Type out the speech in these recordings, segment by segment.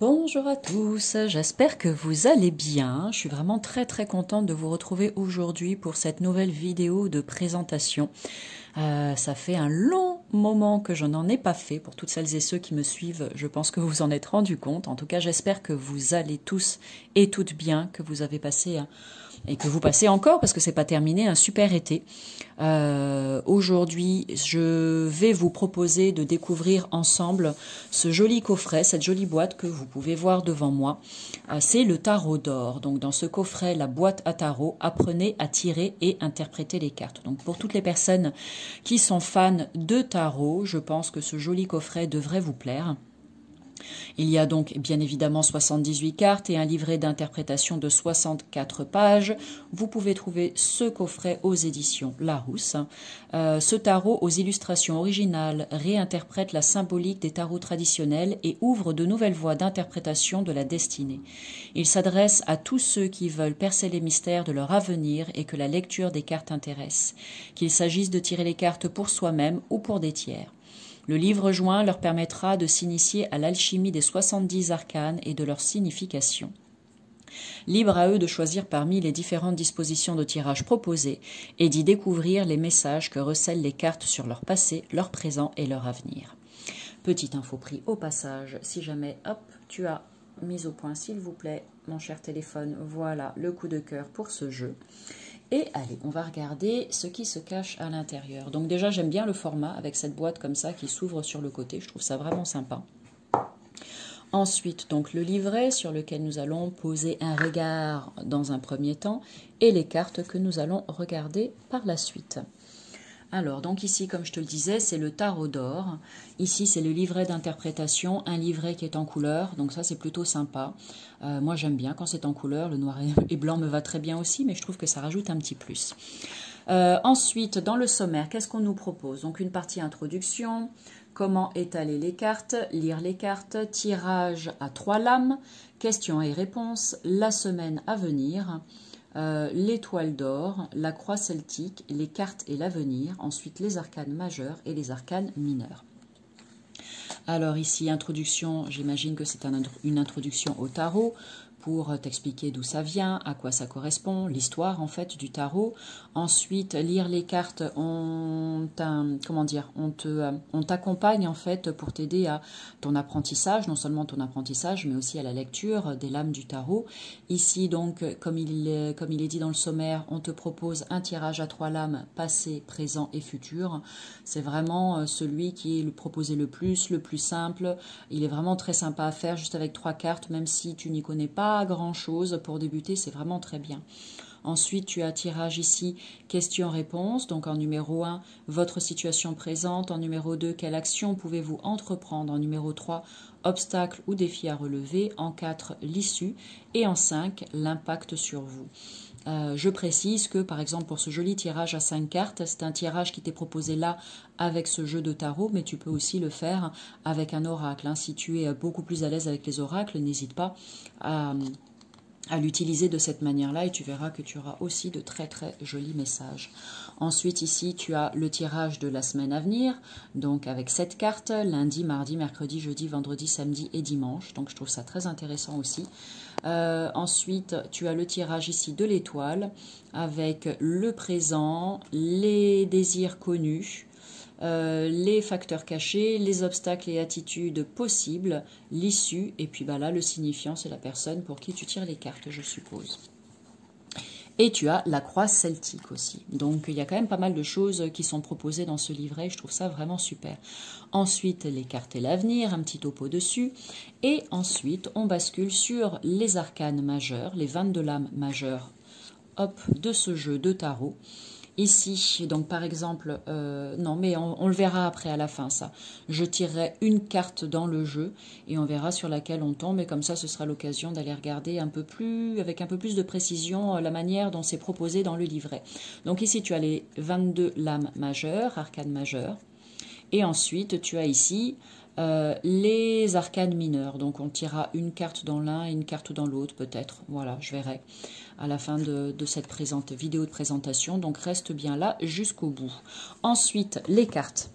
Bonjour à tous, j'espère que vous allez bien. Je suis vraiment très contente de vous retrouver aujourd'hui pour cette nouvelle vidéo de présentation. Ça fait un long moment que je n'en ai pas fait. Pour toutes celles et ceux qui me suivent, je pense que vous vous en êtes rendu compte. En tout cas, j'espère que vous allez tous et toutes bien, que vous avez passé et que vous passez encore, parce que c'est pas terminé, un super été. Aujourd'hui, je vais vous proposer de découvrir ensemble ce joli coffret, cette jolie boîte que vous pouvez voir devant moi. C'est le tarot d'or. Donc dans ce coffret, la boîte à tarot, apprenez à tirer et interpréter les cartes. Donc pour toutes les personnes qui sont fans de tarot, je pense que ce joli coffret devrait vous plaire. Il y a donc bien évidemment 78 cartes et un livret d'interprétation de 64 pages. Vous pouvez trouver ce coffret aux éditions Larousse. Ce tarot aux illustrations originales réinterprète la symbolique des tarots traditionnels et ouvre de nouvelles voies d'interprétation de la destinée. Il s'adresse à tous ceux qui veulent percer les mystères de leur avenir et que la lecture des cartes intéresse, qu'il s'agisse de tirer les cartes pour soi-même ou pour des tiers. Le livre joint leur permettra de s'initier à l'alchimie des 70 arcanes et de leur signification. Libre à eux de choisir parmi les différentes dispositions de tirage proposées et d'y découvrir les messages que recèlent les cartes sur leur passé, leur présent et leur avenir. Petite info pris au passage, si jamais, hop, tu as mis au point, s'il vous plaît, mon cher téléphone, voilà le coup de cœur pour ce jeu. Et allez, on va regarder ce qui se cache à l'intérieur. Donc déjà, j'aime bien le format avec cette boîte comme ça qui s'ouvre sur le côté. Je trouve ça vraiment sympa. Ensuite, donc le livret sur lequel nous allons poser un regard dans un premier temps et les cartes que nous allons regarder par la suite. Alors, donc ici, comme je te le disais, c'est le tarot d'or. Ici, c'est le livret d'interprétation, un livret qui est en couleur. Donc ça, c'est plutôt sympa. Moi, j'aime bien quand c'est en couleur. Le noir et blanc me va très bien aussi, mais je trouve que ça rajoute un petit plus. Ensuite, dans le sommaire, qu'est-ce qu'on nous propose? Donc, une partie introduction, comment étaler les cartes, lire les cartes, tirage à 3 lames, questions et réponses, la semaine à venir, l'étoile d'or, la croix celtique, les cartes et l'avenir, ensuite les arcanes majeurs et les arcanes mineurs. Alors ici, introduction, j'imagine que c'est une introduction au tarot pour t'expliquer d'où ça vient, à quoi ça correspond, l'histoire en fait du tarot. Ensuite, lire les cartes, on t'accompagne en fait pour t'aider à ton apprentissage, non seulement ton apprentissage, mais aussi à la lecture des lames du tarot. Ici donc, comme il est dit dans le sommaire, on te propose un tirage à 3 lames, passé, présent et futur. C'est vraiment celui qui est le proposé le plus simple. Il est vraiment très sympa à faire, juste avec 3 cartes, même si tu n'y connais pas grand chose pour débuter, c'est vraiment très bien. Ensuite, tu as tirage ici, questions-réponses. Donc en numéro 1, votre situation présente. En numéro 2, quelle action pouvez-vous entreprendre? En numéro 3, obstacles ou défis à relever. En 4, l'issue. Et en 5, l'impact sur vous. Je précise que, par exemple, pour ce joli tirage à 5 cartes, c'est un tirage qui t'est proposé là avec ce jeu de tarot, mais tu peux aussi le faire avec un oracle. Si tu es beaucoup plus à l'aise avec les oracles, n'hésite pas à l'utiliser de cette manière-là et tu verras que tu auras aussi de très jolis messages. Ensuite, ici, tu as le tirage de la semaine à venir, donc avec 7 cartes, lundi, mardi, mercredi, jeudi, vendredi, samedi et dimanche. Donc, je trouve ça très intéressant aussi. Ensuite, tu as le tirage ici de l'étoile avec le présent, les désirs connus, les facteurs cachés, les obstacles et attitudes possibles, l'issue, et puis là, le signifiant, c'est la personne pour qui tu tires les cartes, je suppose. Et tu as la croix celtique aussi. Donc, il y a quand même pas mal de choses qui sont proposées dans ce livret. Je trouve ça vraiment super. Ensuite, les cartes et l'avenir, un petit topo dessus. Et ensuite, on bascule sur les arcanes majeures, les 22 lames majeures de ce jeu de tarot. Ici, donc par exemple, non mais on le verra après à la fin ça. Je tirerai une carte dans le jeu et on verra sur laquelle on tombe et comme ça ce sera l'occasion d'aller regarder avec un peu plus de précision la manière dont c'est proposé dans le livret. Donc ici tu as les 22 lames majeures, arcanes majeures et ensuite tu as ici les arcanes mineures. Donc on tirera une carte dans l'un et une carte dans l'autre peut-être. Voilà, je verrai à la fin de cette vidéo de présentation. Donc reste bien là jusqu'au bout. Ensuite, les cartes.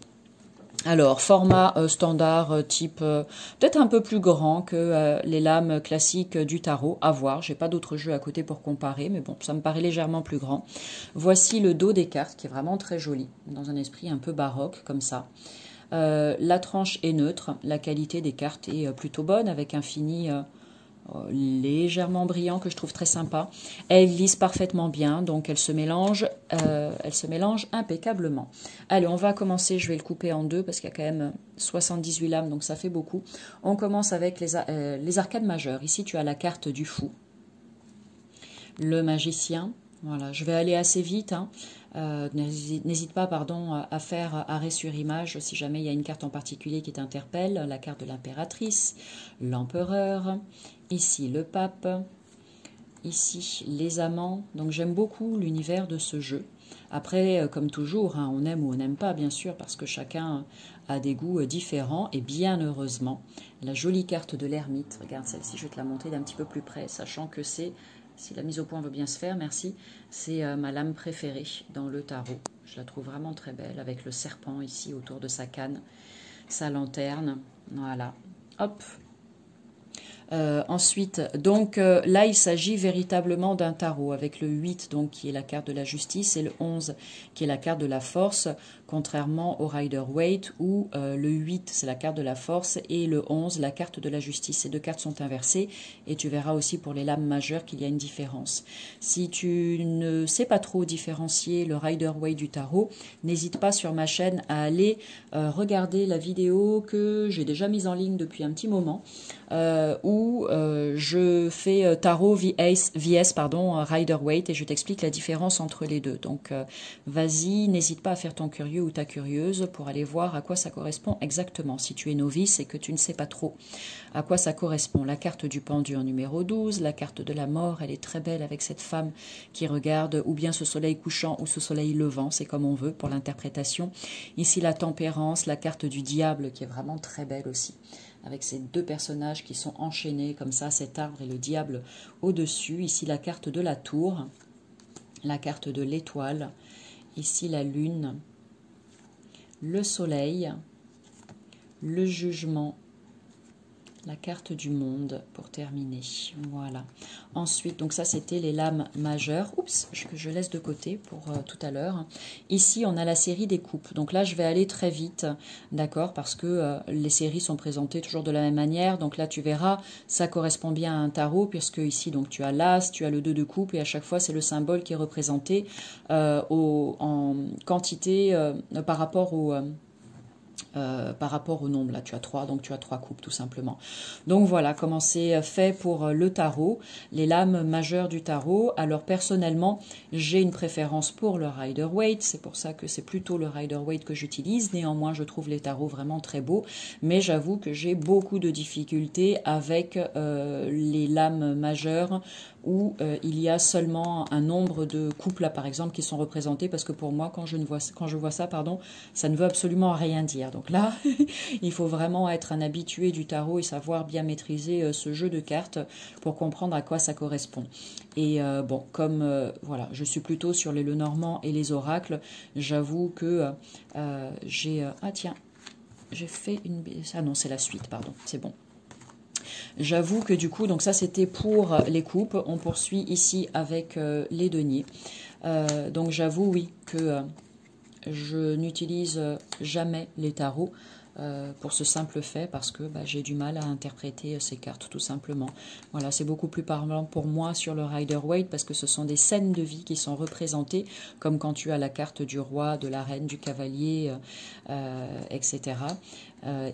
Alors, format standard, type peut-être un peu plus grand que les lames classiques du tarot, à voir. J'ai pas d'autres jeux à côté pour comparer, mais bon, ça me paraît légèrement plus grand. Voici le dos des cartes, qui est vraiment très joli, dans un esprit un peu baroque, comme ça. La tranche est neutre, la qualité des cartes est plutôt bonne, avec un fini légèrement brillant que je trouve très sympa. Elle glisse parfaitement bien, donc elle se mélange impeccablement. Allez, on va commencer, je vais le couper en deux parce qu'il y a quand même 78 lames, donc ça fait beaucoup. On commence avec les arcades majeures. Ici, tu as la carte du fou, le magicien. Voilà, je vais aller assez vite, hein. N'hésite pas à faire arrêt sur image si jamais il y a une carte en particulier qui t'interpelle. La carte de l'impératrice, l'empereur, ici le pape, ici les amants. Donc j'aime beaucoup l'univers de ce jeu. Après, comme toujours, hein, on aime ou on n'aime pas, bien sûr, parce que chacun a des goûts différents, et bien heureusement, la jolie carte de l'ermite, regarde celle-ci, je vais te la monter d'un petit peu plus près, sachant que c'est, si la mise au point veut bien se faire, merci, c'est ma lame préférée dans le tarot. Je la trouve vraiment très belle, avec le serpent ici autour de sa canne, sa lanterne, voilà, hop. Ensuite, donc là, il s'agit véritablement d'un tarot avec le 8 donc, qui est la carte de la justice et le 11 qui est la carte de la force, contrairement au Rider-Waite où le 8 c'est la carte de la force et le 11 la carte de la justice. Ces deux cartes sont inversées et tu verras aussi pour les lames majeures qu'il y a une différence. Si tu ne sais pas trop différencier le Rider-Waite du tarot, n'hésite pas sur ma chaîne à aller regarder la vidéo que j'ai déjà mise en ligne depuis un petit moment où je fais tarot VS Rider-Waite et je t'explique la différence entre les deux. Donc vas-y, n'hésite pas à faire ton curieux ou ta curieuse pour aller voir à quoi ça correspond exactement. Si tu es novice et que tu ne sais pas trop à quoi ça correspond. La carte du pendu en numéro 12, la carte de la mort, elle est très belle avec cette femme qui regarde ou bien ce soleil couchant ou ce soleil levant, c'est comme on veut pour l'interprétation. Ici la tempérance, la carte du diable qui est vraiment très belle aussi, avec ces deux personnages qui sont enchaînés comme ça, cet arbre et le diable au-dessus. Ici la carte de la tour, la carte de l'étoile, ici la lune, le soleil, le jugement, la carte du monde pour terminer. Voilà. Ensuite, donc ça c'était les lames majeures. Oups, que je laisse de côté pour tout à l'heure. Ici, on a la série des coupes. Donc là, je vais aller très vite, d'accord, parce que les séries sont présentées toujours de la même manière. Donc là, tu verras, ça correspond bien à un tarot, puisque ici, donc tu as l'as, tu as le 2 de coupe, et à chaque fois, c'est le symbole qui est représenté en quantité par rapport au nombre. Là, tu as 3, donc tu as 3 coupes tout simplement. Donc voilà comment c'est fait pour le tarot, les lames majeures du tarot. Alors personnellement, j'ai une préférence pour le Rider-Waite, c'est pour ça que c'est plutôt le Rider-Waite que j'utilise. Néanmoins, je trouve les tarots vraiment très beaux, mais j'avoue que j'ai beaucoup de difficultés avec les lames majeures où il y a seulement un nombre de coupes là par exemple qui sont représentés, parce que pour moi quand je vois ça, ça ne veut absolument rien dire. Donc là, il faut vraiment être un habitué du tarot et savoir bien maîtriser ce jeu de cartes pour comprendre à quoi ça correspond. Et bon, comme voilà, je suis plutôt sur les Lenormand et les oracles, j'avoue que j'ai... ah tiens, j'ai fait une... Ah non, c'est la suite, pardon, c'est bon. J'avoue que du coup, donc ça c'était pour les coupes. On poursuit ici avec les deniers. Donc j'avoue, oui, que je n'utilise jamais les tarots pour ce simple fait, parce que j'ai du mal à interpréter ces cartes tout simplement. Voilà, c'est beaucoup plus parlant pour moi sur le Rider-Waite, parce que ce sont des scènes de vie qui sont représentées, comme quand tu as la carte du roi, de la reine, du cavalier, etc.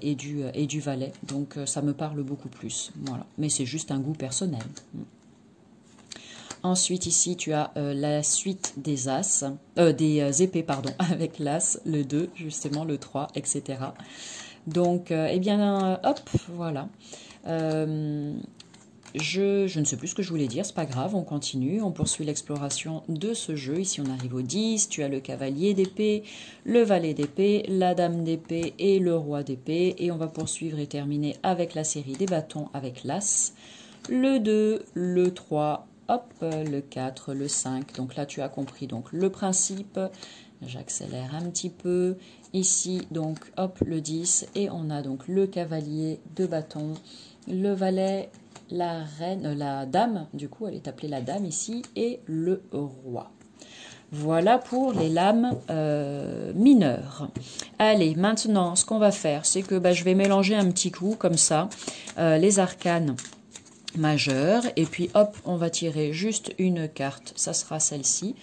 Et du valet. Donc ça me parle beaucoup plus. Voilà. Mais c'est juste un goût personnel. Ensuite, ici, tu as la suite des as, des épées, pardon, avec l'as, le 2, justement, le 3, etc. Donc, eh bien, hop, voilà. Je ne sais plus ce que je voulais dire, c'est pas grave, on continue, on poursuit l'exploration de ce jeu. Ici, on arrive au 10, tu as le cavalier d'épée, le valet d'épée, la dame d'épée et le roi d'épée. Et on va poursuivre et terminer avec la série des bâtons avec l'as, le 2, le 3, hop, le 4, le 5. Donc là, tu as compris donc le principe. J'accélère un petit peu. Ici, donc, hop, le 10. Et on a donc le cavalier de bâton, le valet, la reine, la dame, du coup, elle est appelée la dame ici, et le roi. Voilà pour les lames mineures. Allez, maintenant, ce qu'on va faire, c'est que je vais mélanger un petit coup, comme ça, les arcanes majeures. Et puis, hop, on va tirer juste une carte. Ça sera celle-ci.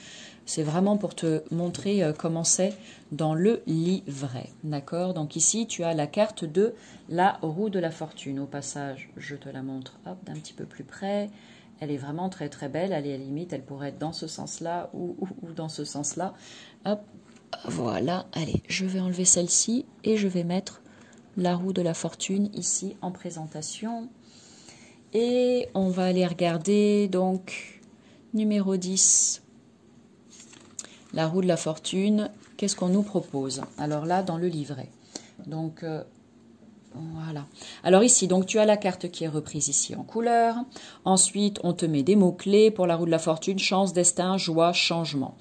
C'est vraiment pour te montrer comment c'est dans le livret. D'accord? Donc ici, tu as la carte de la roue de la fortune. Au passage, je te la montre d'un petit peu plus près. Elle est vraiment très très belle. Elle est à la limite, elle pourrait être dans ce sens-là ou dans ce sens-là. Hop, voilà. Allez, je vais enlever celle-ci et je vais mettre la roue de la fortune ici en présentation. Et on va aller regarder donc numéro 10. La roue de la fortune, qu'est-ce qu'on nous propose? Alors là, dans le livret. Donc, voilà. Alors ici, donc tu as la carte qui est reprise ici en couleur. Ensuite, on te met des mots-clés pour la roue de la fortune. Chance, destin, joie, changement.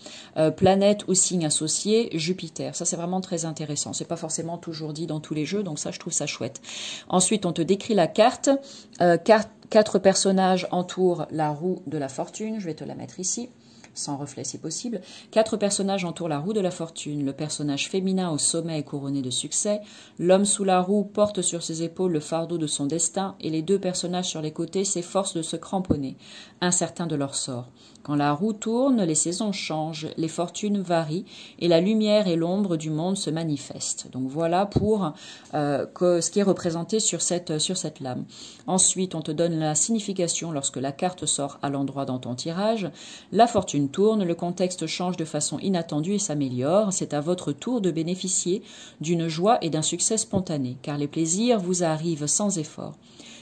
Planète ou signe associé, Jupiter. Ça, c'est vraiment très intéressant. C'est pas forcément toujours dit dans tous les jeux, donc ça, je trouve ça chouette. Ensuite, on te décrit la carte. Quatre personnages entourent la roue de la fortune. Je vais te la mettre ici, sans reflet si possible. 4 personnages entourent la roue de la fortune. Le personnage féminin au sommet est couronné de succès. L'homme sous la roue porte sur ses épaules le fardeau de son destin et les 2 personnages sur les côtés s'efforcent de se cramponner, incertains de leur sort. Quand la roue tourne, les saisons changent, les fortunes varient et la lumière et l'ombre du monde se manifestent. Donc voilà pour ce qui est représenté sur cette lame. Ensuite, on te donne la signification lorsque la carte sort à l'endroit dans ton tirage. La fortune tourne, le contexte change de façon inattendue et s'améliore. C'est à votre tour de bénéficier d'une joie et d'un succès spontané, car les plaisirs vous arrivent sans effort.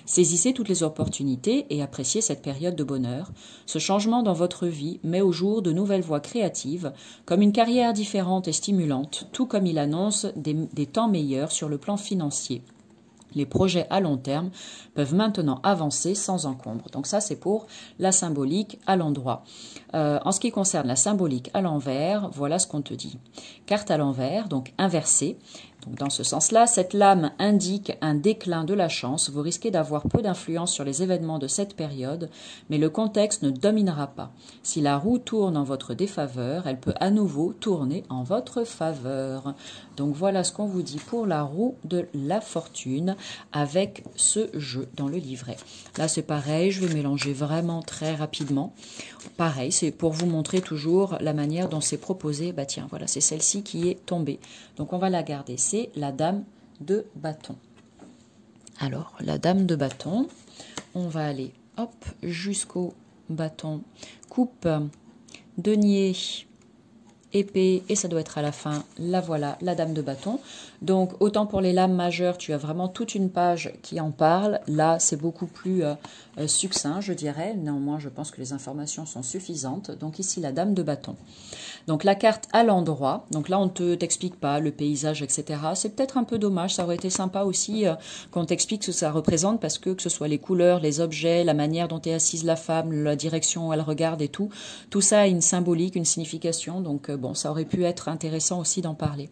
Saisissez toutes les opportunités et appréciez cette période de bonheur. Ce changement dans votre vie met au jour de nouvelles voies créatives, comme une carrière différente et stimulante, tout comme il annonce des temps meilleurs sur le plan financier. Les projets à long terme peuvent maintenant avancer sans encombre. Donc ça, c'est pour la symbolique à l'endroit. En ce qui concerne la symbolique à l'envers, voilà ce qu'on te dit. Carte à l'envers, donc inversée. Donc dans ce sens-là, cette lame indique un déclin de la chance. Vous risquez d'avoir peu d'influence sur les événements de cette période, mais le contexte ne dominera pas. Si la roue tourne en votre défaveur, elle peut à nouveau tourner en votre faveur. Donc voilà ce qu'on vous dit pour la roue de la fortune avec ce jeu dans le livret. Là, c'est pareil, je vais mélanger vraiment très rapidement. Pareil, c'est pour vous montrer toujours la manière dont c'est proposé. Bah tiens, voilà, c'est celle-ci qui est tombée. Donc on va la garder. C'est la dame de bâton. Alors, la dame de bâton, on va aller hop jusqu'au bâton. Coupe, denier, épée, et ça doit être à la fin, la voilà, la dame de bâton. Donc, autant pour les lames majeures, tu as vraiment toute une page qui en parle. Là, c'est beaucoup plus succinct, je dirais. Néanmoins, je pense que les informations sont suffisantes. Donc, ici, la dame de bâton. Donc, la carte à l'endroit. Donc là, on ne t'explique pas le paysage, etc. C'est peut-être un peu dommage. Ça aurait été sympa aussi qu'on t'explique ce que ça représente, parce que ce soit les couleurs, les objets, la manière dont est assise la femme, la direction où elle regarde et tout ça a une symbolique, une signification. Donc, bon, ça aurait pu être intéressant aussi d'en parler.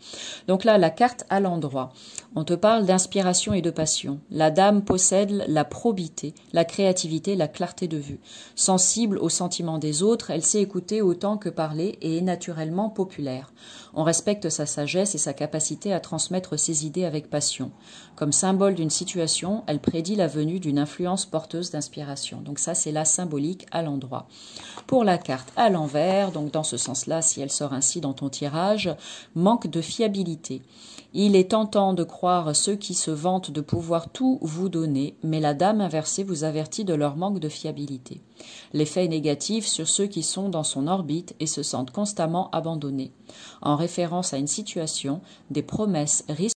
Donc là, la carte à l'endroit. On te parle d'inspiration et de passion. La dame possède la probité, la créativité, la clarté de vue. Sensible aux sentiments des autres, elle sait écouter autant que parler et est naturellement populaire. On respecte sa sagesse et sa capacité à transmettre ses idées avec passion. Comme symbole d'une situation, elle prédit la venue d'une influence porteuse d'inspiration. Donc ça, c'est la symbolique à l'endroit. Pour la carte à l'envers, donc dans ce sens-là, si elle sort ainsi dans ton tirage, manque de fiabilité. Il est tentant de croire ceux qui se vantent de pouvoir tout vous donner, mais la dame inversée vous avertit de leur manque de fiabilité. L'effet est négatif sur ceux qui sont dans son orbite et se sentent constamment abandonnés. En référence à une situation, des promesses risquent